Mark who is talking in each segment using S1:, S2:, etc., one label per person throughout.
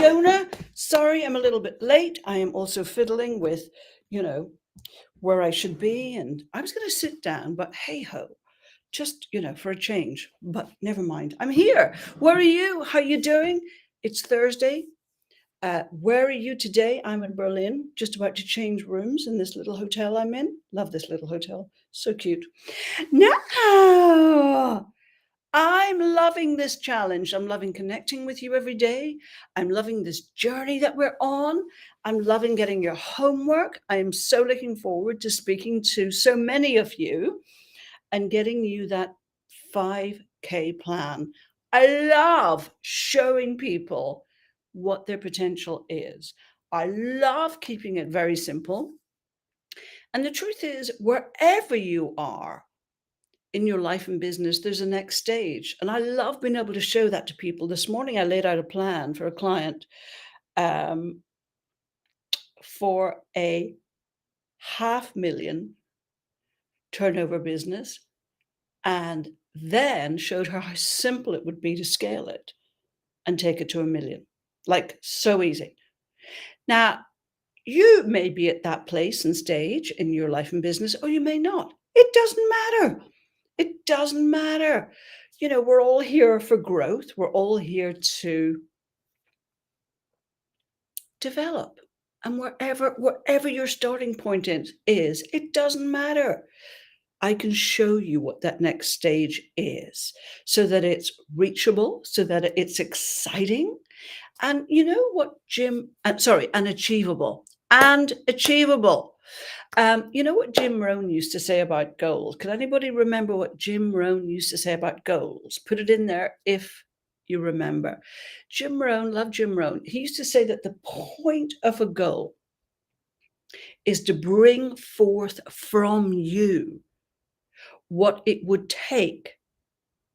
S1: Fiona. Sorry, I'm a little bit late. I am also fiddling with, where I should be. And I was going to sit down, but hey ho, just, for a change. But never mind. I'm here. Where are you? How you doing? It's Thursday. Where are you today? I'm in Berlin, just about to change rooms in this little hotel I'm in. Love this little hotel. So cute. Now, I'm loving this challenge. I'm loving connecting with you every day. I'm loving this journey that we're on. I'm loving getting your homework. I am so looking forward to speaking to so many of you and getting you that 5K plan. I love showing people what their potential is. I love keeping it very simple. And the truth is, wherever you are in your life and business, there's a next stage. And I love being able to show that to people. This morning, I laid out a plan for a client for a 500,000 turnover business, and then showed her how simple it would be to scale it and take it to 1 million. Like, so easy. Now, you may be at that place and stage in your life and business, or you may not. It doesn't matter. It doesn't matter. We're all here for growth. We're all here to develop. And wherever your starting point is, it doesn't matter. I can show you what that next stage is so that it's reachable, so that it's exciting. And you know what and achievable. And achievable. You know what Jim Rohn used to say about goals? Can anybody remember what Jim Rohn used to say about goals? Put it in there if you remember. Jim Rohn, love Jim Rohn. He used to say that the point of a goal is to bring forth from you what it would take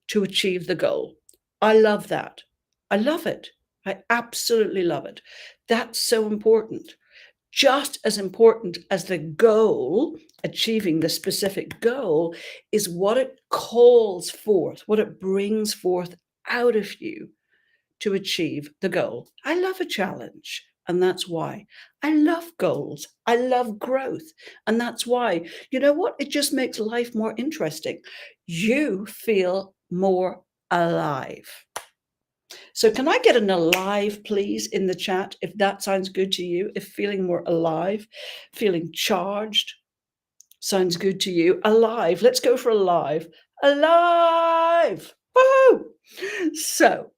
S1: to achieve the goal. I love that. I love it. I absolutely love it. That's so important. Just as important as the goal, achieving the specific goal, is what it calls forth, what it brings forth out of you to achieve the goal. I love a challenge, and that's why. I love goals. I love growth, and that's why. You know what? It just makes life more interesting. You feel more alive. So can I get an alive, please, in the chat, if that sounds good to you, if feeling more alive, feeling charged sounds good to you. Alive. Let's go for alive. Alive. Woo! So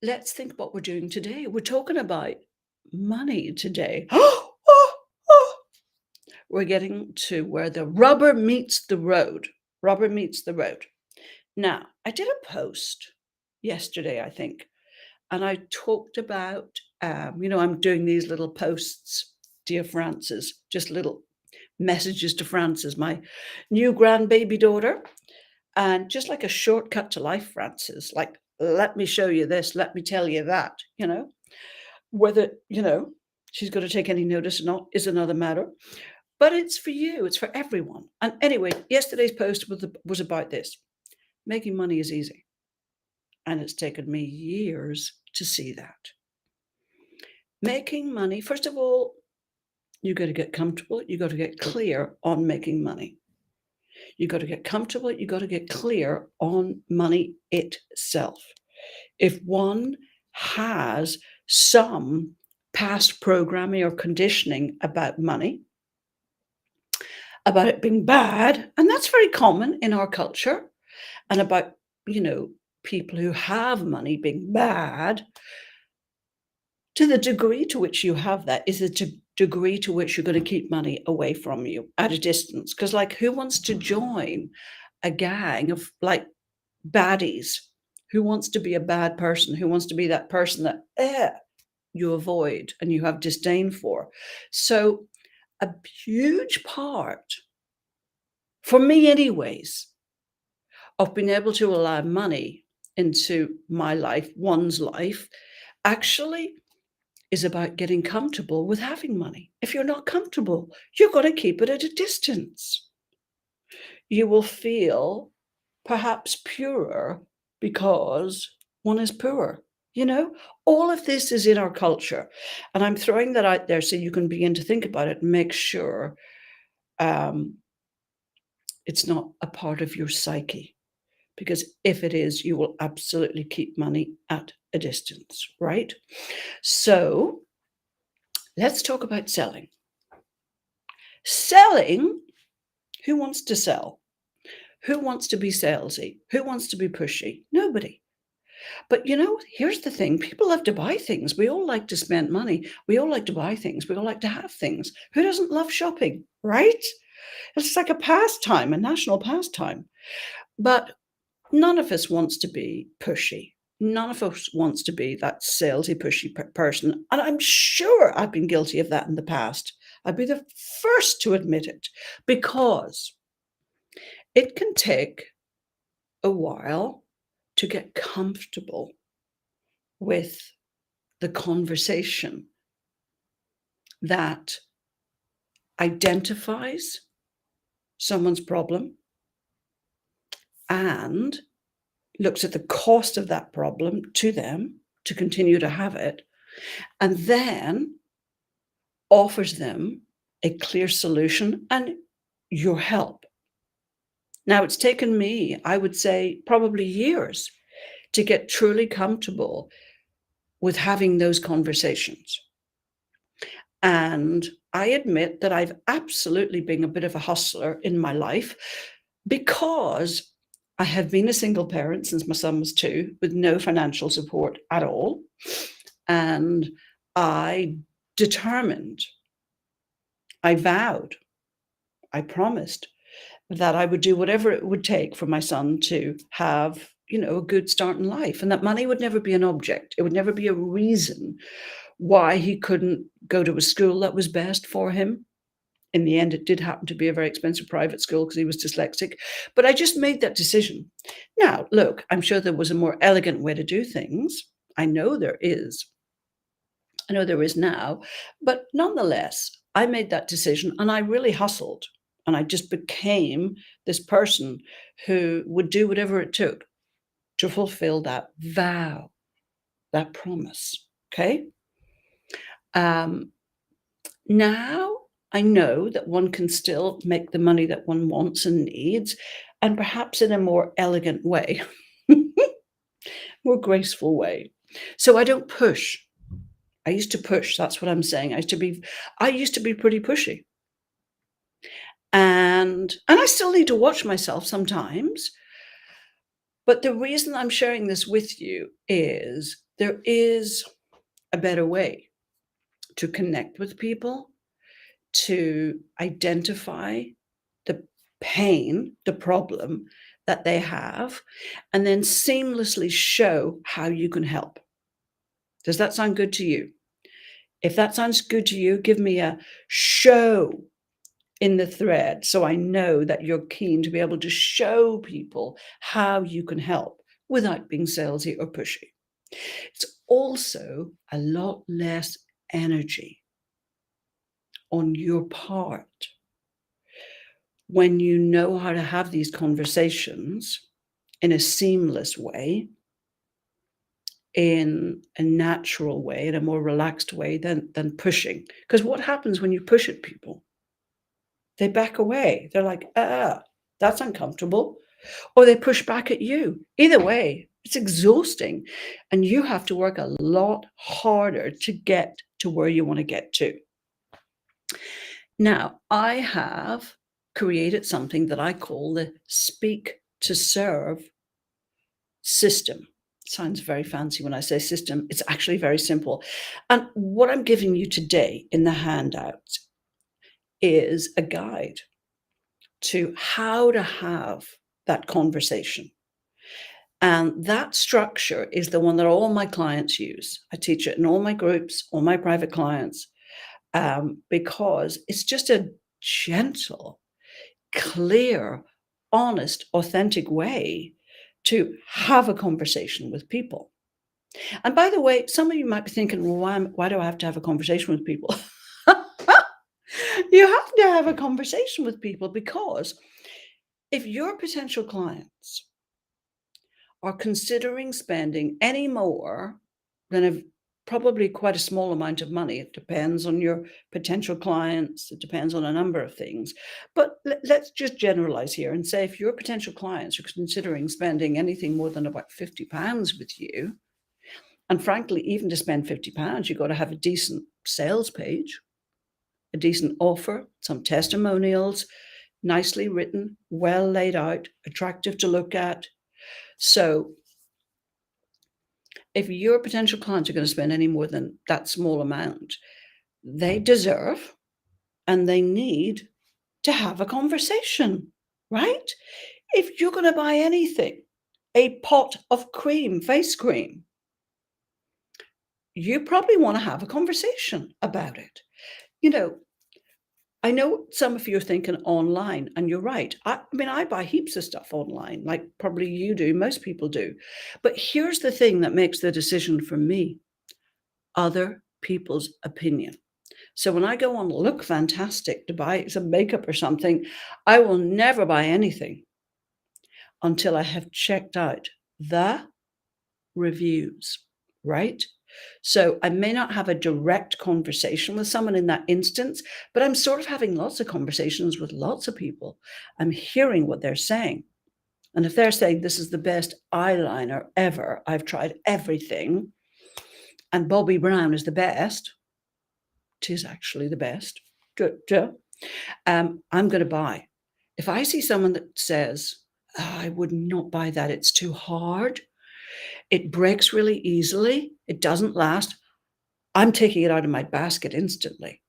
S1: let's think what we're doing today. We're talking about money today. We're getting to where the rubber meets the road. Rubber meets the road. Now, I did a post yesterday, I think, and I talked about, I'm doing these little posts, dear Frances, just little messages to Frances, my new grandbaby daughter, and just like a shortcut to life, Frances, like, let me show you this, let me tell you that, whether, she's going to take any notice or not is another matter, but it's for you, it's for everyone. And anyway, yesterday's post was about this. Making money is easy. And it's taken me years to see that. Making money, first of all, you got to get comfortable. You got to get clear on making money. You got to get comfortable. You got to get clear on money itself. If one has some past programming or conditioning about money, about it being bad, and that's very common in our culture, and about, people who have money being bad, to the degree to which you have that is the degree to which you're going to keep money away from you at a distance. Because, like, who wants to join a gang of, like, baddies? Who wants to be a bad person? Who wants to be that person that you avoid and you have disdain for? So a huge part, for me anyways, of being able to allow money into my life, one's life, actually is about getting comfortable with having money. If you're not comfortable, you're going to keep it at a distance. You will feel perhaps purer because one is poor. You know, all of this is in our culture. And I'm throwing that out there so you can begin to think about it and make sure um, it's not a part of your psyche. Because if it is, you will absolutely keep money at a distance, right? So let's talk about selling. Selling, who wants to sell? Who wants to be salesy? Who wants to be pushy? Nobody. But here's the thing, people love to buy things. We all like to spend money. We all like to buy things. We all like to have things. Who doesn't love shopping, right? It's like a pastime, a national pastime. But none of us wants to be pushy. None of us wants to be that salesy, pushy person. And I'm sure I've been guilty of that in the past. I'd be the first to admit it because it can take a while to get comfortable with the conversation that identifies someone's problem and looks at the cost of that problem to them to continue to have it, and then offers them a clear solution and your help. Now, it's taken me, I would say, probably years to get truly comfortable with having those conversations. And I admit that I've absolutely been a bit of a hustler in my life because I have been a single parent since my son was 2 with no financial support at all. And I determined, I vowed, I promised that I would do whatever it would take for my son to have, a good start in life, and that money would never be an object. It would never be a reason why he couldn't go to a school that was best for him. In the end, it did happen to be a very expensive private school because he was dyslexic, but I just made that decision. Now, look, I'm sure there was a more elegant way to do things. I know there is. I know there is now, but nonetheless, I made that decision and I really hustled. And I just became this person who would do whatever it took to fulfill that vow, that promise. Okay. Um, Now I know that one can still make the money that one wants and needs, and perhaps in a more elegant way, more graceful way. So I don't push. I used to push. That's what I'm saying. I used to be pretty pushy. And I still need to watch myself sometimes. But the reason I'm sharing this with you is there is a better way to connect with people, to identify the pain, the problem that they have, and then seamlessly show how you can help. Does that sound good to you? If that sounds good to you, give me a show in the thread so I know that you're keen to be able to show people how you can help without being salesy or pushy. It's also a lot less energy on your part when you know how to have these conversations in a seamless way, in a natural way, in a more relaxed way than pushing. Because what happens when you push at people? They back away. They're like, that's uncomfortable. Or they push back at you. Either way, it's exhausting. And you have to work a lot harder to get to where you want to get to. Now, I have created something that I call the Speak to Serve system. Sounds very fancy when I say system. It's actually very simple. And what I'm giving you today in the handout is a guide to how to have that conversation. And that structure is the one that all my clients use. I teach it in all my groups, all my private clients, because it's just a gentle, clear, honest, authentic way to have a conversation with people. And by the way, some of you might be thinking, well, why do I have to have a conversation with people? You have to have a conversation with people because if your potential clients are considering spending any more then probably quite a small amount of money. It depends on your potential clients. It depends on a number of things. But let's just generalize here and say if your potential clients are considering spending anything more than about £50 with you, and frankly, even to spend £50, you've got to have a decent sales page, a decent offer, some testimonials, nicely written, well laid out, attractive to look at. So if your potential clients are going to spend any more than that small amount, they deserve and they need to have a conversation, right? If you're going to buy anything, a pot of cream, face cream, you probably want to have a conversation about it. You know, I know some of you are thinking online, and you're right. I mean, I buy heaps of stuff online, like probably you do, most people do. But here's the thing that makes the decision for me: other people's opinion. So when I go on Look Fantastic to buy some makeup or something, I will never buy anything until I have checked out the reviews, right? So I may not have a direct conversation with someone in that instance, but I'm sort of having lots of conversations with lots of people. I'm hearing what they're saying. And if they're saying this is the best eyeliner ever, I've tried everything, and Bobbi Brown is the best, tis actually the best, I'm going to buy. If I see someone that says, "Oh, I would not buy that, it's too hard, it breaks really easily, it doesn't last," I'm taking it out of my basket instantly.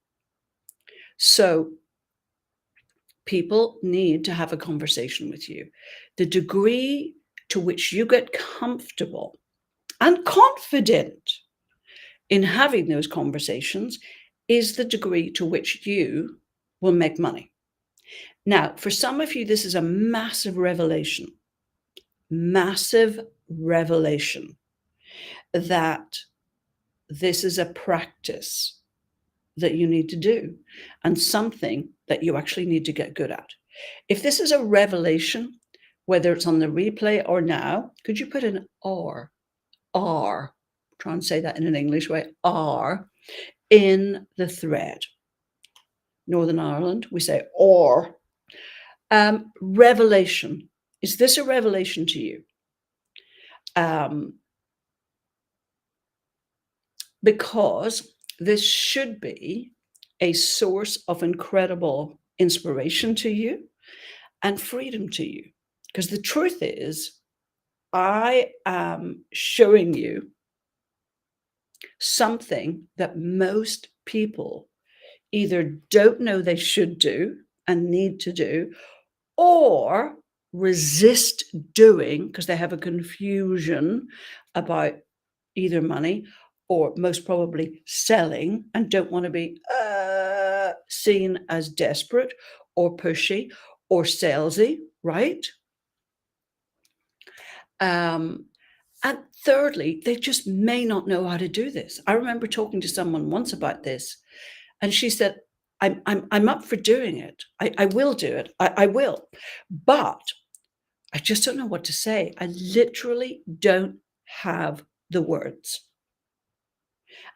S1: So people need to have a conversation with you. The degree to which you get comfortable and confident in having those conversations is the degree to which you will make money. Now, for some of you, this is a massive revelation that this is a practice that you need to do and something that you actually need to get good at. If this is a revelation, whether it's on the replay or now, could you put an R, try and say that in an English way, R, in the thread? Northern Ireland, we say or. Revelation. Is this a revelation to you? Because this should be a source of incredible inspiration to you and freedom to you. Because the truth is, I am showing you something that most people either don't know they should do and need to do, or resist doing because they have a confusion about either money or most probably selling and don't want to be seen as desperate or pushy or salesy, right? And thirdly, they just may not know how to do this. I remember talking to someone once about this, and she said, I'm up for doing it. I will do it. I will. But I just don't know what to say. I literally don't have the words.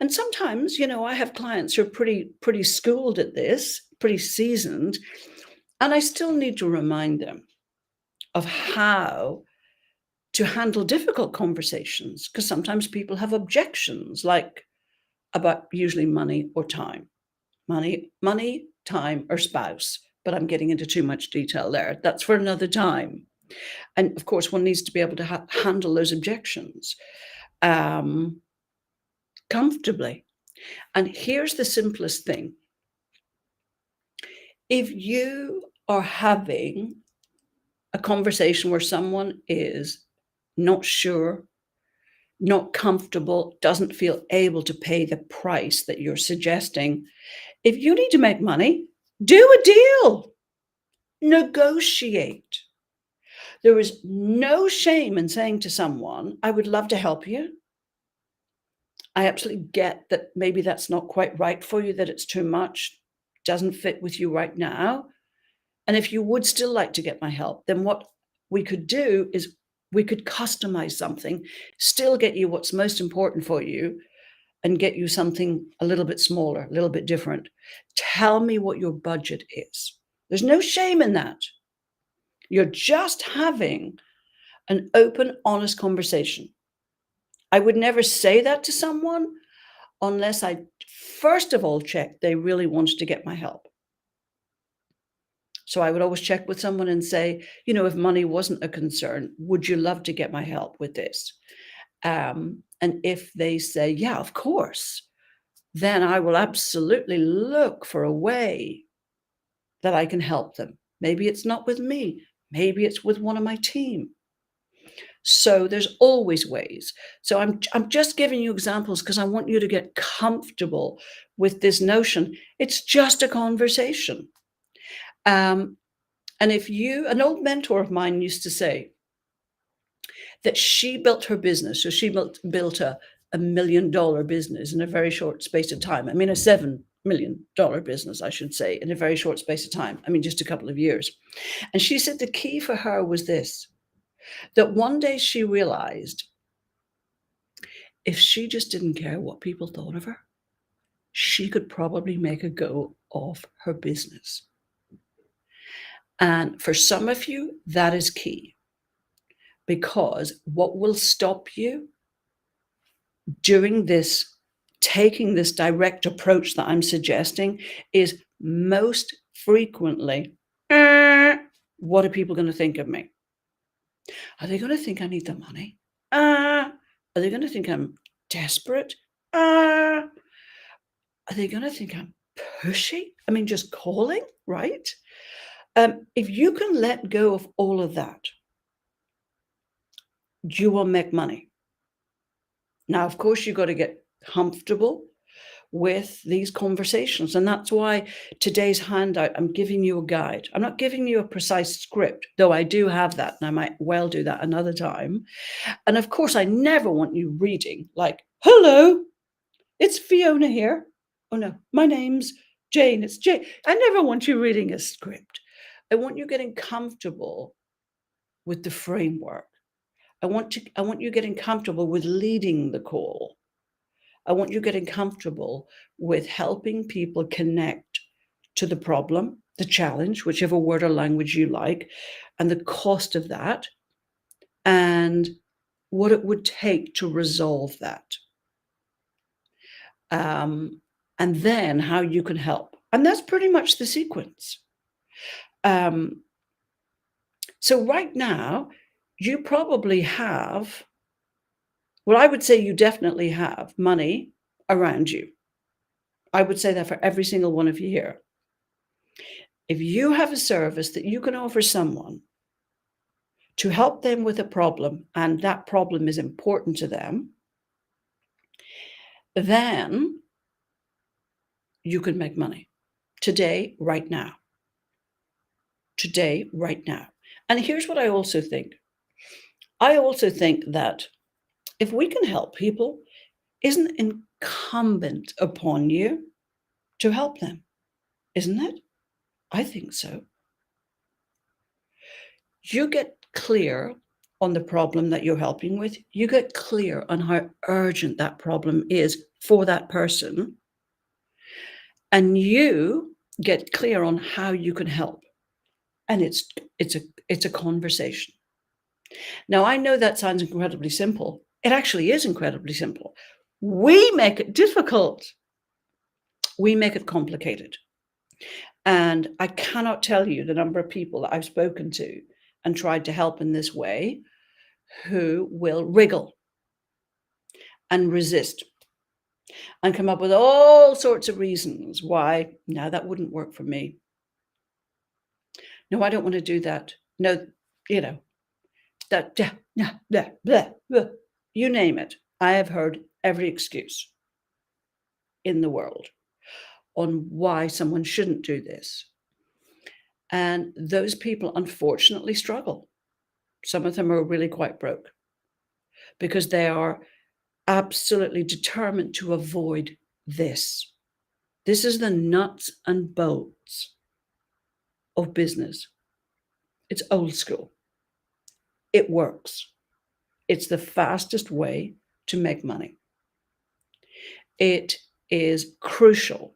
S1: And sometimes, I have clients who are pretty schooled at this, pretty seasoned, and I still need to remind them of how to handle difficult conversations, because sometimes people have objections, like about usually money or time. Money, time, or spouse. But I'm getting into too much detail there. That's for another time. And of course, one needs to be able to handle those objections comfortably. And here's the simplest thing. If you are having a conversation where someone is not sure, not comfortable, doesn't feel able to pay the price that you're suggesting, if you need to make money, do a deal. Negotiate. There is no shame in saying to someone, I would love to help you. I absolutely get that maybe that's not quite right for you, that it's too much, doesn't fit with you right now. And if you would still like to get my help, then what we could do is We could customize something, still get you what's most important for you, and get you something a little bit smaller, a little bit different. Tell me what your budget is. There's no shame in that. You're just having an open, honest conversation. I would never say that to someone unless I first of all checked they really wanted to get my help. So I would always check with someone and say, if money wasn't a concern, would you love to get my help with this? And if they say, yeah, of course, then I will absolutely look for a way that I can help them. Maybe it's not with me. Maybe it's with one of my team. So there's always ways. So I'm just giving you examples because I want you to get comfortable with this notion. It's just a conversation. And an old mentor of mine used to say that she built her business. So she built a $1 million business in a very short space of time. I mean, a $7 million business, I should say, in a very short space of time. I mean, just a couple of years. And she said the key for her was this, that one day she realized if she just didn't care what people thought of her, she could probably make a go of her business. And for some of you, that is key, because what will stop you doing this, taking this direct approach that I'm suggesting, is most frequently, what are people going to think of me? Are they going to think I need the money? Are they going to think I'm desperate? Are they going to think I'm pushy? I mean, just calling, right? If you can let go of all of that, you will make money. Now, of course, you've got to get comfortable with these conversations. And that's why today's handout, I'm giving you a guide. I'm not giving you a precise script, though I do have that, and I might well do that another time. And of course, I never want you reading like, hello, it's Fiona here. Oh no, my name's Jane. It's Jane. I never want you reading a script. I want you getting comfortable with the framework. I want you getting comfortable with leading the call. I want you getting comfortable with helping people connect to the problem, the challenge, whichever word or language you like, and the cost of that, and what it would take to resolve that. And then how you can help. And that's pretty much the sequence. So right now, you probably have, well, I would say you definitely have money around you. I would say that for every single one of you here. If you have a service that you can offer someone to help them with a problem, and that problem is important to them, then you can make money today, right now. Today, right now. And here's what I also think. I also think that if we can help people, isn't incumbent upon you to help them, isn't it? I think so. You get clear on the problem that you're helping with. You get clear on how urgent that problem is for that person. And you get clear on how you can help. And it's a conversation. Now, I know that sounds incredibly simple. It actually is incredibly simple. We make it difficult. We make it complicated. And I cannot tell you the number of people that I've spoken to and tried to help in this way who will wriggle and resist and come up with all sorts of reasons why, no, that wouldn't work for me. No, I don't want to do that. No, that, blah, blah, blah, blah. You name it. I have heard every excuse in the world on why someone shouldn't do this. And those people unfortunately struggle. Some of them are really quite broke because they are absolutely determined to avoid this. This is the nuts and bolts of business. It's old school. It works. It's the fastest way to make money. It is crucial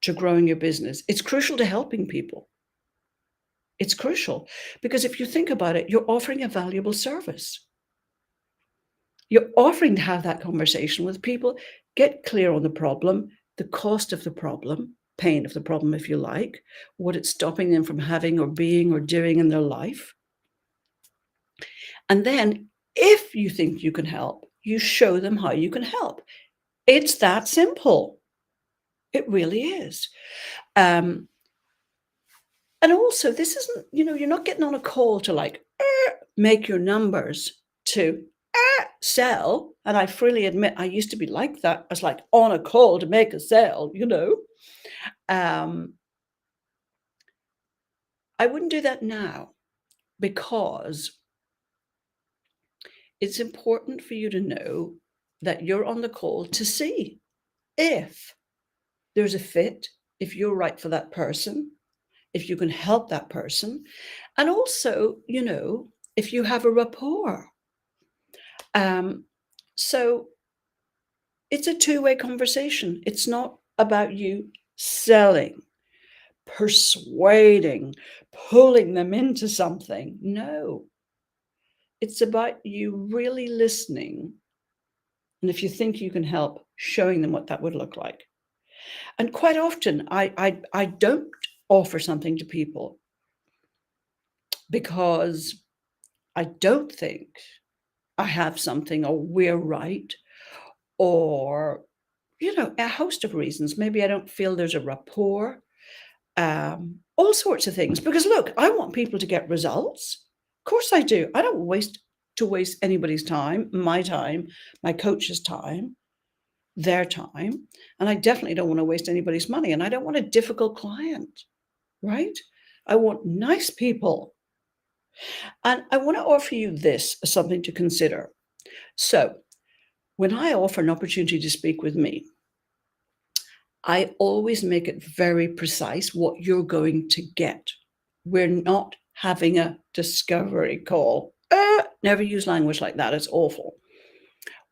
S1: to growing your business. It's crucial to helping people. It's crucial because if you think about it, you're offering a valuable service. You're offering to have that conversation with people, get clear on the problem, the cost of the problem, pain of the problem, if you like, what it's stopping them from having or being or doing in their life. And then if you think you can help, you show them how you can help. It's that simple. It really is. Um, and also, this isn't, you're not getting on a call to like make your numbers to sell. And I freely admit I used to be like that. I was like on a call to make a sale. Um, I wouldn't do that now because it's important for you to know that you're on the call to see if there's a fit, if you're right for that person, if you can help that person, and also, if you have a rapport. So it's a two-way conversation. It's not about you selling, persuading, pulling them into something. No, it's about you really listening. And if you think you can help, showing them what that would look like. And quite often, I don't offer something to people because I don't think I have something or we're right or, a host of reasons. Maybe I don't feel there's a rapport, all sorts of things. Because look, I want people to get results. Of course I do. I don't waste anybody's time, my coach's time, their time. And I definitely don't want to waste anybody's money. And I don't want a difficult client, right? I want nice people. And I want to offer you this as something to consider. So when I offer an opportunity to speak with me, I always make it very precise what you're going to get. We're not having a discovery call. Never use language like that. It's awful.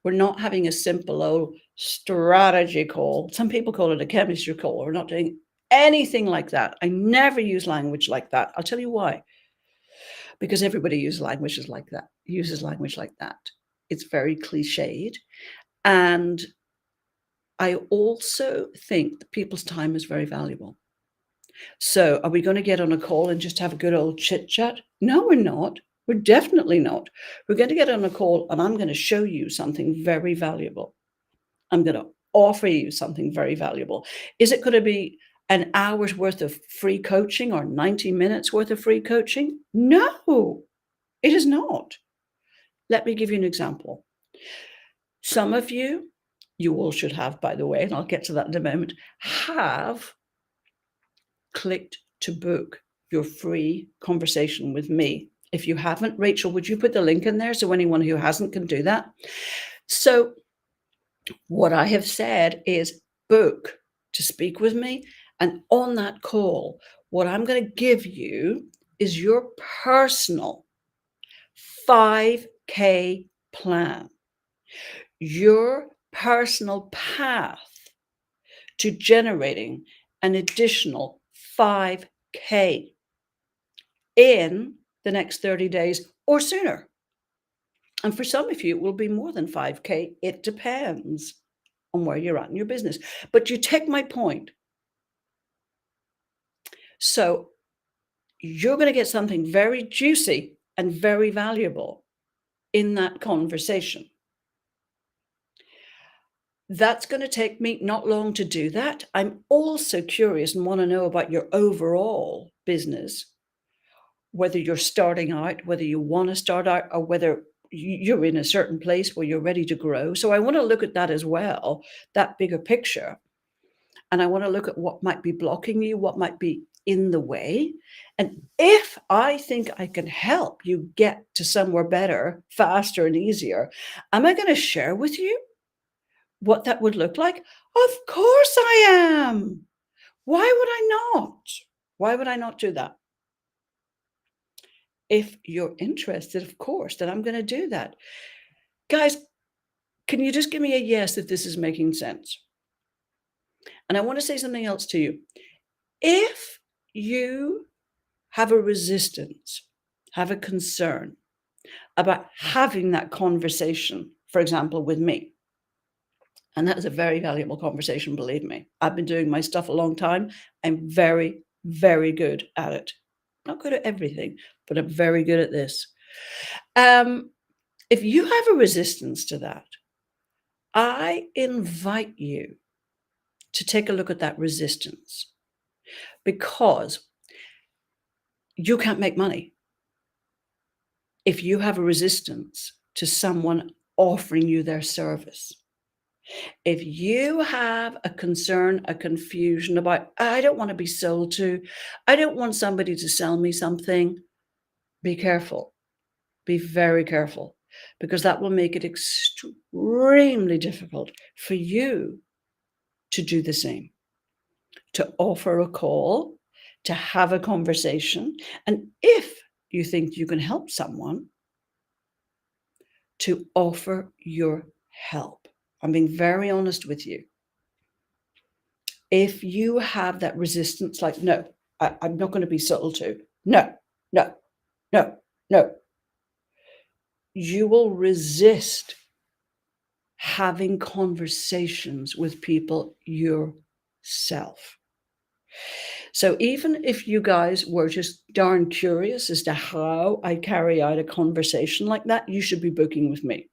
S1: We're not having a simple old strategy call. Some people call it a chemistry call. We're not doing anything like that. I never use language like that. I'll tell you why. Because everybody uses language like that. It's very cliched. And I also think that people's time is very valuable. So are we going to get on a call and just have a good old chit chat? No, we're not. We're definitely not. We're going to get on a call and I'm going to show you something very valuable. I'm going to offer you something very valuable. Is it going to be an hour's worth of free coaching or 90 minutes worth of free coaching? No, it is not. Let me give you an example. Some of you all should have, by the way, and I'll get to that in a moment, have clicked to book your free conversation with me. If you haven't, Rachel, would you put the link in there so anyone who hasn't can do that? So what I have said is book to speak with me. And on that call, what I'm going to give you is your personal 5K plan, your personal path to generating an additional 5K in the next 30 days or sooner. And for some of you, it will be more than 5K. It depends on where you're at in your business. But you take my point. So you're going to get something very juicy and very valuable in that conversation. That's going to take me not long to do that. I'm also curious and want to know about your overall business, whether you're starting out, whether you want to start out, or whether you're in a certain place where you're ready to grow. So I want to look at that as well, that bigger picture. And I want to look at what might be blocking you, what might be in the way. And if I think I can help you get to somewhere better, faster and easier, am I going to share with you what that would look like? Of course I am. Why would I not? Why would I not do that? If you're interested, of course, then I'm going to do that. Guys, can you just give me a yes if this is making sense? And I want to say something else to you. If you have a resistance, have a concern about having that conversation, for example, with me, and that is a very valuable conversation, believe me. I've been doing my stuff a long time. I'm very, very good at it. Not good at everything, but I'm very good at this. Um, if you have a resistance to that, I invite you to take a look at that resistance because you can't make money if you have a resistance to someone offering you their service. If you have a concern, a confusion about, I don't want to be sold to, I don't want somebody to sell me something, be careful. Be very careful because that will make it extremely difficult for you to do the same, to offer a call, to have a conversation. And if you think you can help someone, to offer your help. I'm being very honest with you. If you have that resistance, like, no, I'm not going to be sold to, no, no, no, no, you will resist having conversations with people yourself. So even if you guys were just darn curious as to how I carry out a conversation like that, you should be booking with me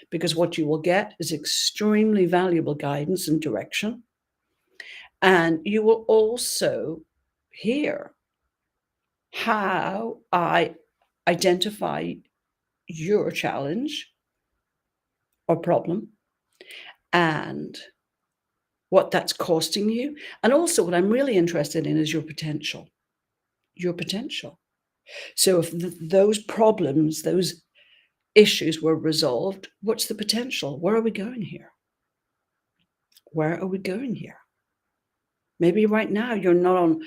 S1: because what you will get is extremely valuable guidance and direction. And you will also hear how I identify your challenge or problem and what that's costing you. And also, what I'm really interested in is your potential. Your potential. So, if those problems, those issues were resolved, what's the potential? Where are we going here? Where are we going here? Maybe right now you're not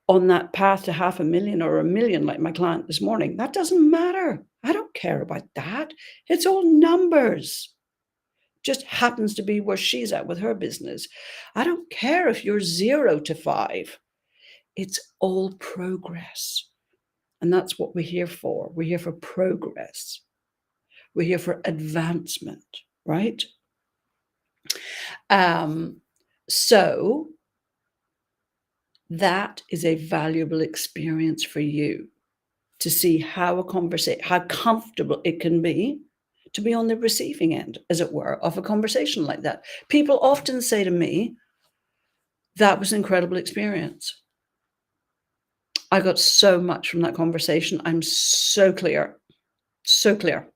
S1: on that path to 500,000 or 1,000,000 like my client this morning. That doesn't matter. I don't care about that. It's all numbers. Just happens to be where she's at with her business. I don't care if you're 0 to 5. It's all progress. And that's what we're here for. We're here for progress. We're here for advancement, right? So that is a valuable experience for you to see how how comfortable it can be to be on the receiving end, as it were, of a conversation like that. People often say to me, that was an incredible experience. I got so much from that conversation. I'm so clear, so clear.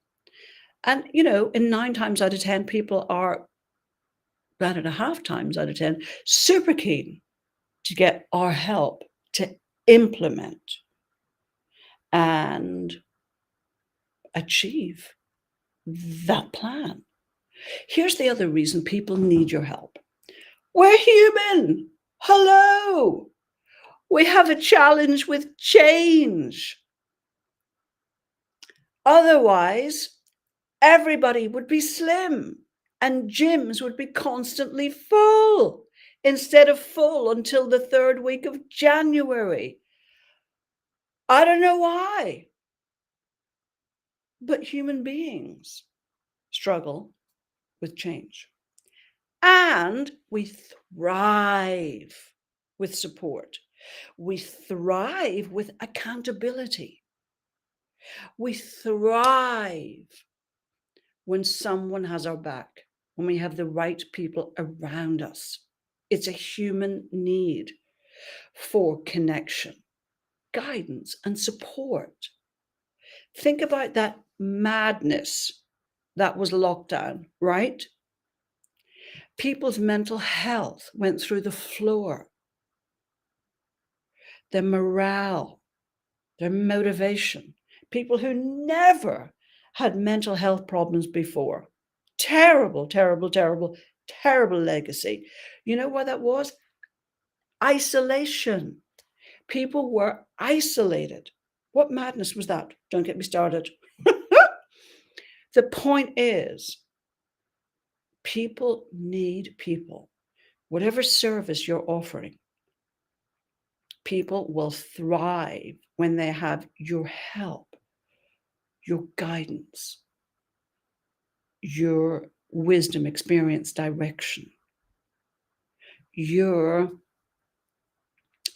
S1: And, in 9 times out of 10, people are 9.5 times out of 10 super keen to get our help to implement and achieve that plan. Here's the other reason people need your help. We're human. Hello. We have a challenge with change. Otherwise, everybody would be slim and gyms would be constantly full instead of full until the 3rd week of January. I don't know why, but human beings struggle with change. And we thrive with support. We thrive with accountability. We thrive when someone has our back, when we have the right people around us. It's a human need for connection, guidance, and support. Think about that madness that was lockdown, right? People's mental health went through the floor. Their morale, their motivation. People who never had mental health problems before. Terrible, terrible, terrible, terrible legacy. You know what that was? Isolation. People were isolated. What madness was that? Don't get me started. The point is, people need people. Whatever service you're offering, people will thrive when they have your help, your guidance, your wisdom, experience, direction, your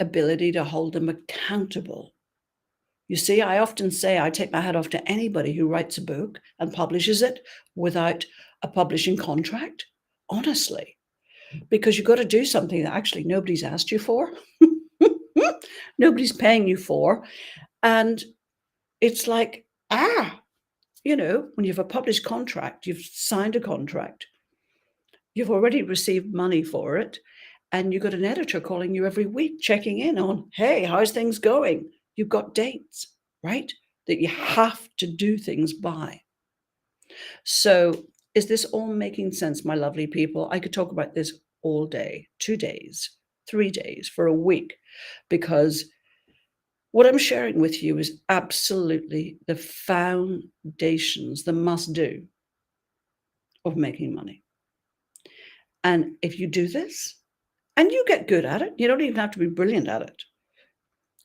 S1: ability to hold them accountable. You see, I often say I take my hat off to anybody who writes a book and publishes it without a publishing contract, honestly, because you've got to do something that actually nobody's asked you for, nobody's paying you for. And it's like, when you have a published contract, you've signed a contract, you've already received money for it, and you've got an editor calling you every week, checking in on, hey, how's things going? You've got dates, right? That you have to do things by. So is this all making sense, my lovely people? I could talk about this all day, 2 days, 3 days, for a week, because what I'm sharing with you is absolutely the foundations, the must do of making money. And if you do this and you get good at it, you don't even have to be brilliant at it.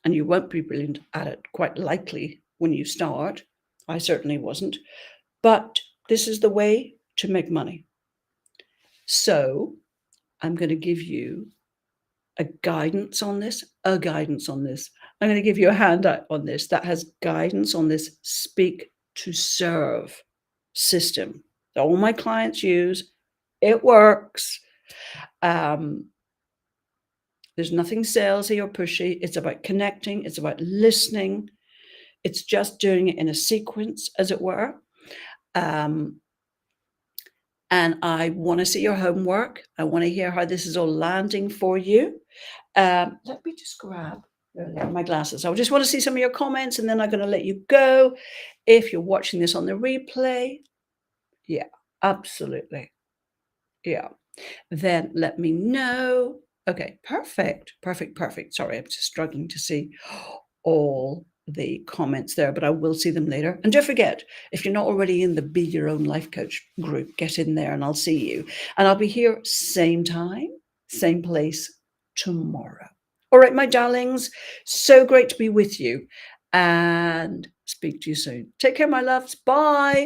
S1: And you won't be brilliant at it, quite likely, when you start. I certainly wasn't. But this is the way to make money. So I'm going to give you a guidance on this. I'm going to give you a handout on this that has guidance on this speak to serve system that all my clients use. It works. There's nothing salesy or pushy. It's about connecting. It's about listening. It's just doing it in a sequence, as it were. And I want to see your homework. I want to hear how this is all landing for you. Let me just grab my glasses. I just want to see some of your comments, and then I'm going to let you go. If you're watching this on the replay, yeah, absolutely. Yeah. Then let me know. Okay, perfect. Sorry, I'm just struggling to see all the comments there, but I will see them later. And don't forget, if you're not already in the Be Your Own Life Coach group, get in there and I'll see you. And I'll be here same time, same place tomorrow. All right, my darlings, so great to be with you and speak to you soon. Take care, my loves. Bye.